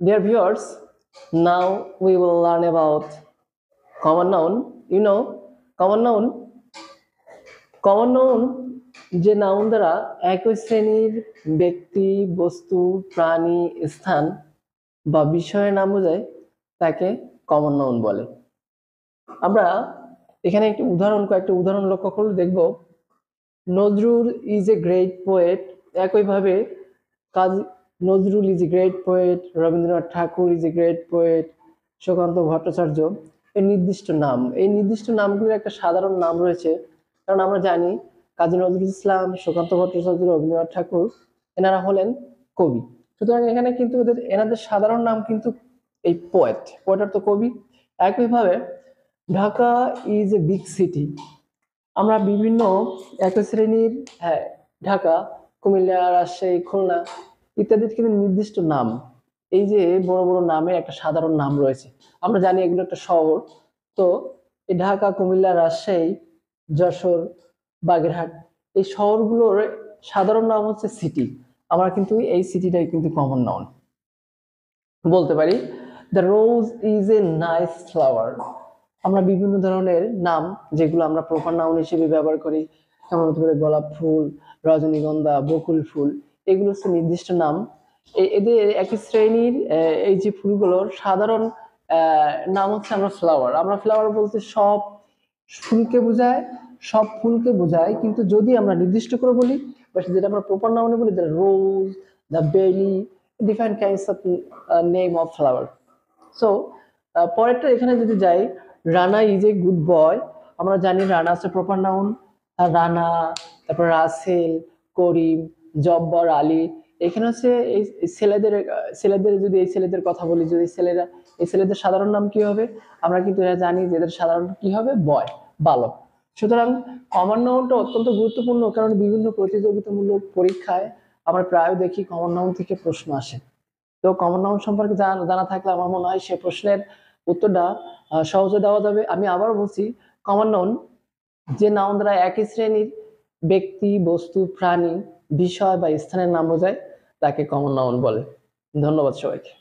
Dear viewers, now we will learn about common noun. You know, common noun. Common noun যে noun দ্বারা একই শ্রেণীর ব্যক্তি, বস্তু, প্রাণী, স্থান বা বিষয়ের নাম বোঝায় তাকে কমন নাউন বলে। আমরা এখানে কয়েকটি উদাহরণ লক্ষ্য করলে দেখব Nazrul is a great poet. একইভাবে Nazrul is a great poet, Rabindranath Tagore is a great poet, Sukanta Bhattacharya. এই নির্দিষ্ট নামগুলোর একটা সাধারণ নাম রয়েছে, কারণ আমরা জানি কাজী নজরুল ইসলাম, সুকান্ত ভট্টাচার্য, রবীন্দ্রনাথ ঠাকুর এনারা হলেন কবি। সুতরাং এখানে কিন্তু এনাদের সাধারণ নাম কিন্তু এই পোয়েট অর্থ কবি। একইভাবে Dhaka is a big city. আমরা বিভিন্ন একই শ্রেণীর ঢাকা, কুমিল্লা, রাজশাহী, খুলনা ইত্যাদি কিন্তু নির্দিষ্ট নাম। এই যে বড় বড় নামের একটা সাধারণ নাম রয়েছে, আমরা জানি এগুলো একটা শহর। তো এই ঢাকা, কুমিল্লা, রাজশাহী, যশোর, বাগেরহাট এই শহরগুলোর সাধারণ নাম হচ্ছে সিটি। আমরা কিন্তু এই সিটিটাই কিন্তু কমন নাউন বলতে পারি। The rose is a nice flower. আমরা বিভিন্ন ধরনের নাম যেগুলো আমরা প্রপার নাউন হিসেবে ব্যবহার করি, যেমন হতে পারে গোলাপ ফুল, রজনীগন্ধা, বকুল ফুল, এগুলো হচ্ছে নির্দিষ্ট নাম। এদের একই শ্রেণীর এই যে ফুলগুলোর সাধারণ নাম হচ্ছে আমরা ফ্লাওয়ার। আমরা ফ্লাওয়ার বলতে সব ফুলকে বোঝায়, কিন্তু যদি আমরা নির্দিষ্ট করে বলি বা যেটা আমরা প্রপার নাউনে বলি, দ্য রোজ, দ্য বেলি, different kinds of name of flower. So পরেরটা এখানে যদি যাই, Rana is a good boy. আমরা জানি রানা হচ্ছে প্রপার নাউন। রানা, তারপর রাসেল, করিম, জব্বর, আলী। এখানে হচ্ছে এই ছেলেদের যদি এই ছেলেদের কথা বলি, যদি এই ছেলেদের সাধারণ নাম কি হবে, আমরা কিন্তু এটা জানি যে এদের সাধারণ কি হবে, বয়, বালক। সুতরাং কমন নাউনটা অত্যন্ত গুরুত্বপূর্ণ, কারণ বিভিন্ন প্রতিযোগিতামূলক পরীক্ষায় আমরা প্রায় দেখি কমন নাউন থেকে প্রশ্ন আসে। তো কমন নাউন সম্পর্কে জানা থাকলে আমার মনে হয় সে প্রশ্নের উত্তরটা সহজে দেওয়া যাবে। আমি আবারও বলছি, কমন নাউন যে নাউন দ্বারা একই শ্রেণীর ব্যক্তি, বস্তু, প্রাণী, বিষয় বা স্থানের নাম বোঝায় তাকে কমন নাউন বলে। ধন্যবাদ সবাইকে।